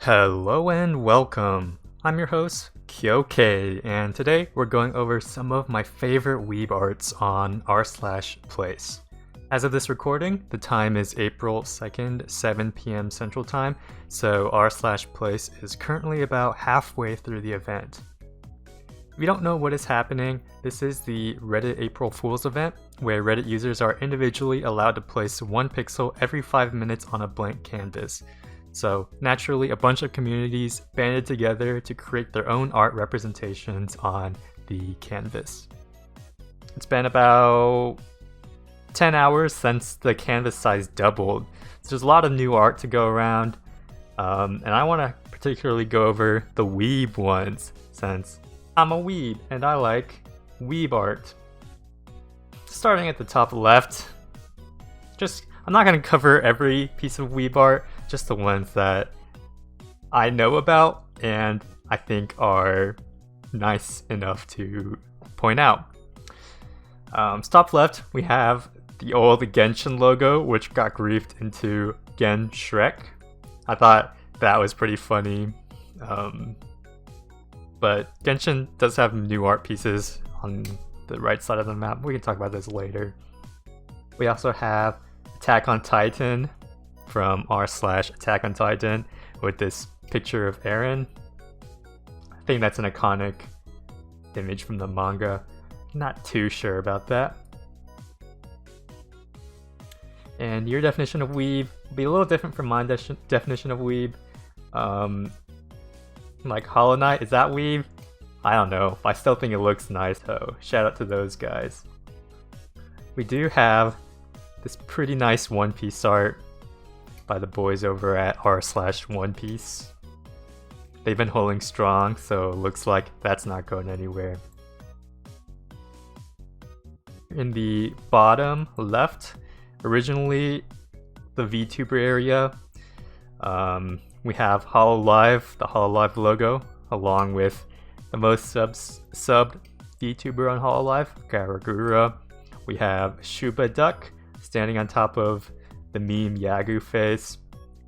Hello and welcome. I'm your host, Kyoke, and today we're going over some of my favorite weeb arts on r/place. As of this recording, the time is April 2nd, 7 p.m. Central Time, so r/place is currently about halfway through the event. If you don't know what is happening, this is the Reddit April Fool's event, where Reddit users are individually allowed to place one pixel every 5 minutes on a blank canvas. So naturally, a bunch of communities banded together to create their own art representations on the canvas. It's been about 10 hours since the canvas size doubled, so there's a lot of new art to go around, and I want to particularly go over the weeb ones, since I'm a weeb and I like weeb art. Starting at the top left, I'm not going to cover every piece of weeb art, just the ones that I know about and I think are nice enough to point out. Top left, we have the old Genshin logo, which got griefed into genshrek. I thought that was pretty funny. But Genshin does have new art pieces on the right side of the map. We can talk about this later. We also have Attack on Titan from r/Attack on Titan with this picture of Eren. I think that's an iconic image from the manga. Not too sure about that. And your definition of weeb will be a little different from my definition of weeb. Like Hollow Knight, is that weeb? I don't know, but I still think it looks nice, so shout out to those guys. We do have this pretty nice One Piece art by the boys over at r/One Piece. They've been holding strong, so it looks like that's not going anywhere. In the bottom left, originally the VTuber area, we have Hololive, the Hololive logo, along with the most subbed VTuber on Hololive, Garagura. We have Shuba Duck standing on top of the meme Yagu face.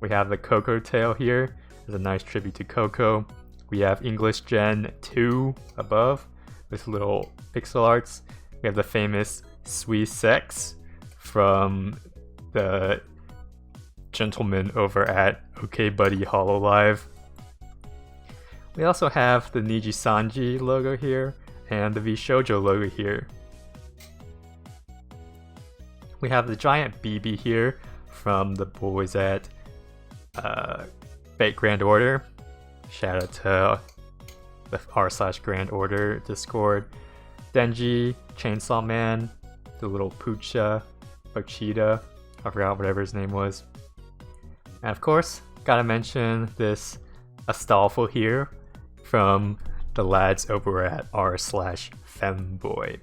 We have the Coco tail here as a nice tribute to Coco. We have English Gen 2 above with little pixel arts. We have the famous Sweet Sex from the gentleman over at OK Buddy Hololive. We also have the Niji Sanji logo here and the V Shoujo logo here. We have the giant BB here from the boys at Fate Grand Order. Shout out to the r/Grand Order Discord. Denji, Chainsaw Man, the little Pochita, I forgot whatever his name was. And of course, gotta mention this Astolfo here from the lads over at r/Femboy.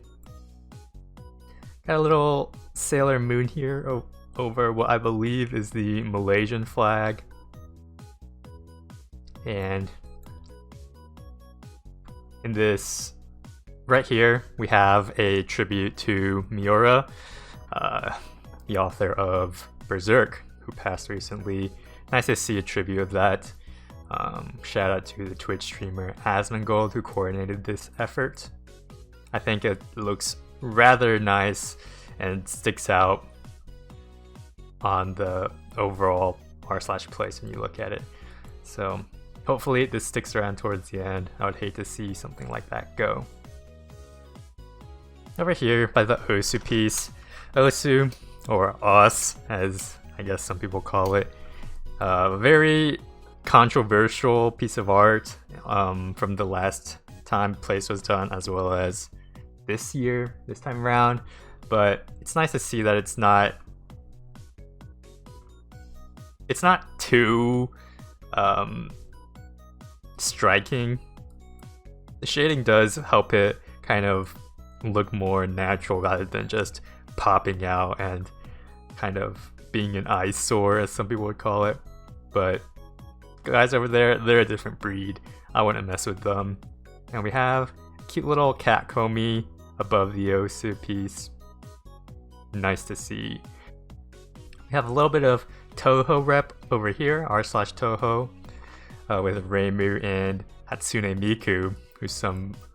Got a little Sailor Moon here over what I believe is the Malaysian flag. And in this right here, we have a tribute to Miura, the author of Berserk, who passed recently. Nice to see a tribute of that. Shout out to the Twitch streamer Asmongold who coordinated this effort. I think it looks rather nice and sticks out on the overall r/place when you look at it. So hopefully this sticks around towards the end. I would hate to see something like that go. Over here by the Osu piece, Osu, or Os as I guess some people call it, a very controversial piece of art from the last time Place was done, as well as this time around. But it's nice to see that it's not too striking. The shading does help it kind of look more natural rather than just popping out and kind of being an eyesore, as some people would call it. But guys over there, they're a different breed. I wouldn't mess with them. And we have a cute little cat Komi above the Osu piece. Nice to see. We have a little bit of Toho rep over here, r/Toho. with Reimu and Hatsune Miku, who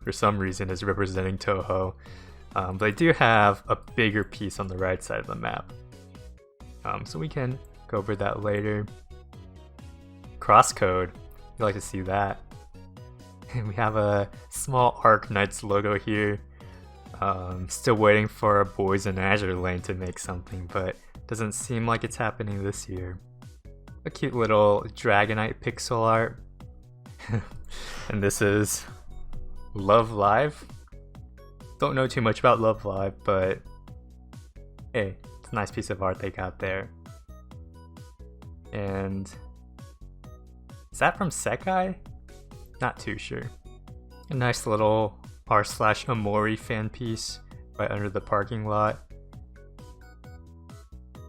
for some reason is representing Toho. But they do have a bigger piece on the right side of the map. So we can go over that later. Crosscode, you like to see that. And we have a small Arc Knights logo here. Still waiting for a Boys in Azure lane to make something, but doesn't seem like it's happening this year. A cute little Dragonite pixel art. And this is Love Live. Don't know too much about Love Live, but hey, it's a nice piece of art they got there. And is that from Sekai? Not too sure. A nice little r/Amori fan piece right under the parking lot.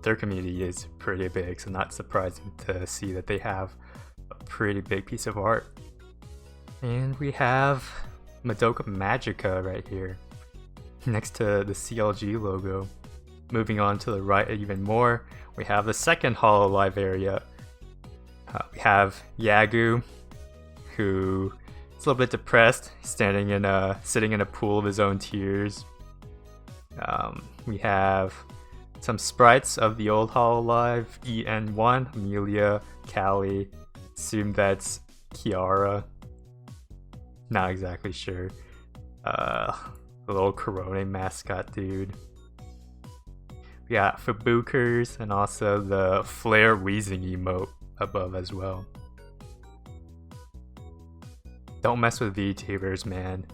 Their community is pretty big, so not surprising to see that they have a pretty big piece of art. And we have Madoka Magica right here, next to the CLG logo. Moving on to the right even more, we have the second Hololive area. We have Yagu, who is a little bit depressed, sitting in a pool of his own tears. We have some sprites of the old Hololive, EN1, Amelia, Callie, assume that's Kiara. Not exactly sure. The little Corona mascot dude. We got Fabukers and also the Flare Wheezing emote above as well. Don't mess with VTubers, man.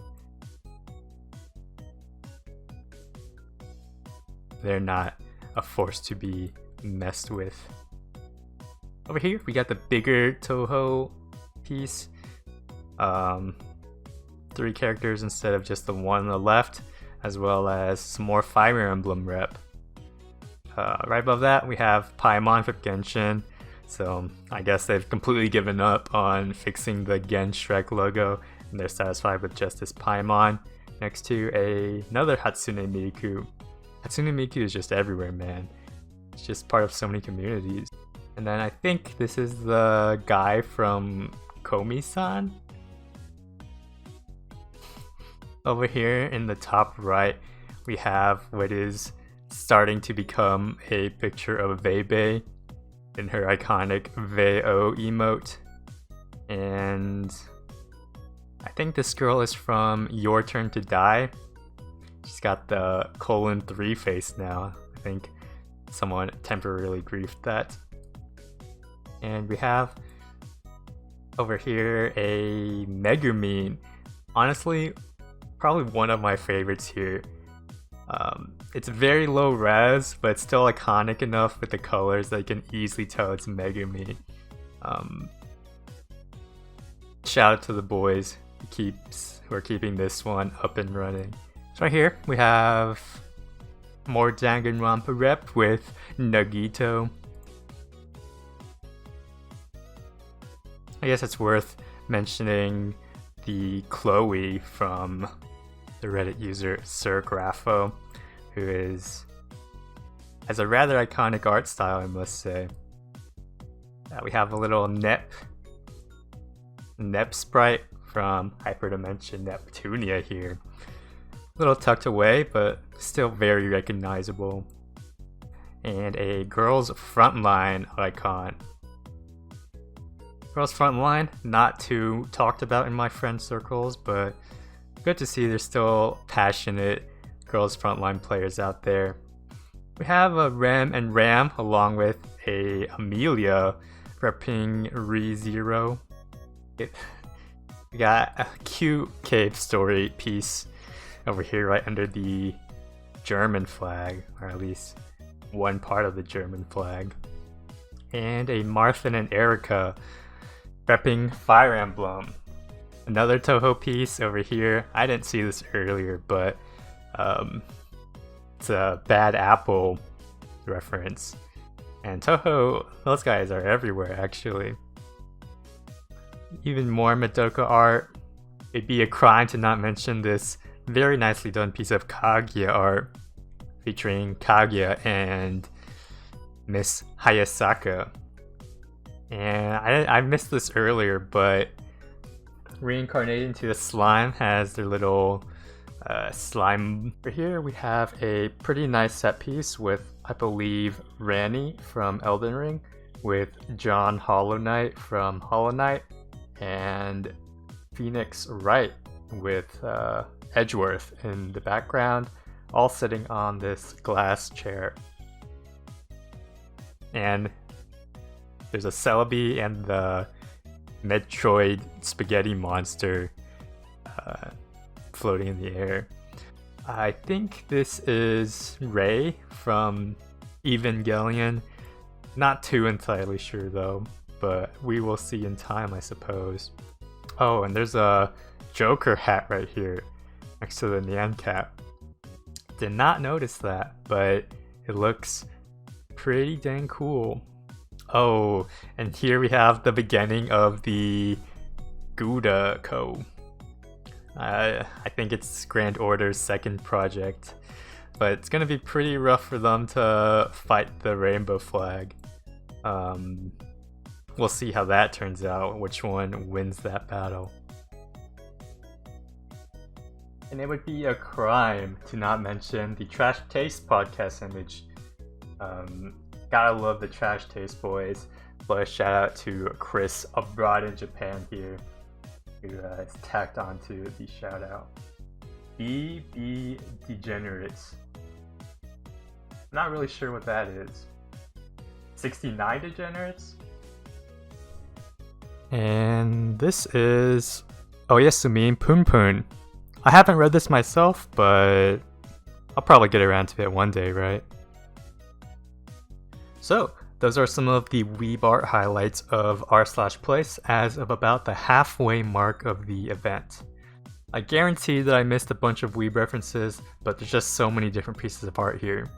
They're not a force to be messed with. Over here, we got the bigger Toho piece. 3 characters instead of just the one on the left, as well as some more Fire Emblem rep. Right above that, we have Paimon from Genshin. So I guess they've completely given up on fixing the genshrek logo, and they're satisfied with just this Paimon. Next to another Hatsune Miku. Hatsune Miku is just everywhere, man. It's just part of so many communities. And then I think this is the guy from Komi-san. Over here in the top right, we have what is starting to become a picture of Veibe in her iconic Veo emote. And I think this girl is from Your Turn to Die. She's got the :3 face now. I think someone temporarily griefed that. And we have over here a Megumi. Honestly, probably one of my favorites here. It's very low res, but it's still iconic enough with the colors that you can easily tell it's Megumi. Shout out to the boys who are keeping this one up and running. So right here we have more Danganronpa rep with Nagito. I guess it's worth mentioning the Chloe from the Reddit user Sir Grapho, who has a rather iconic art style, I must say. We have a little Nep sprite from Hyperdimension Neptunia here. A little tucked away, but still very recognizable. And a Girls Frontline icon. Girls Frontline, not too talked about in my friend circles, but good to see there's still passionate Girls Frontline players out there. We have a Rem and Ram along with a Amelia repping ReZero. We got a cute cave story piece over here right under the German flag, or at least one part of the German flag. And a Martha and Erica repping Fire Emblem. Another Toho piece over here. I didn't see this earlier, but it's a Bad Apple reference. And Toho, those guys are everywhere actually. Even more Madoka art. It'd be a crime to not mention this very nicely done piece of Kaguya art featuring Kaguya and Miss Hayasaka. And I missed this earlier, but reincarnated into the slime has their little slime. For here we have a pretty nice set piece with, I believe, Ranni from Elden Ring, with John Hollow Knight from Hollow Knight, and Phoenix Wright with Edgeworth in the background, all sitting on this glass chair. And there's a Celebi and the Metroid spaghetti monster floating in the air. I think this is Ray from Evangelion. Not too entirely sure though, but we will see in time, I suppose. Oh, and there's a Joker hat right here next to the Nyan cap. Did not notice that, but it looks pretty dang cool. Oh, and here we have the beginning of the Gouda Co. I think it's Grand Order's second project, but it's gonna be pretty rough for them to fight the rainbow flag. We'll see how that turns out, which one wins that battle. And it would be a crime to not mention the Trash Taste podcast image. Gotta love the Trash Taste boys. Plus, shout out to Chris abroad in Japan here, who has tacked onto the shout out. BB Degenerates. Not really sure what that is. 69 Degenerates? And this is Oyasumi Punpun. I haven't read this myself, but I'll probably get around to it one day, right? So, those are some of the Weeb art highlights of r/place as of about the halfway mark of the event. I guarantee that I missed a bunch of Weeb references, but there's just so many different pieces of art here.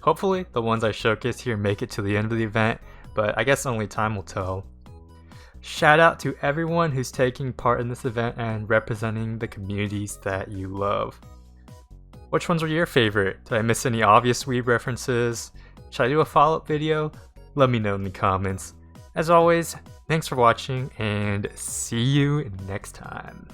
Hopefully, the ones I showcase here make it to the end of the event, but I guess only time will tell. Shout out to everyone who's taking part in this event and representing the communities that you love. Which ones were your favorite? Did I miss any obvious Weeb references? Should I do a follow-up video? Let me know in the comments. As always, thanks for watching and see you next time.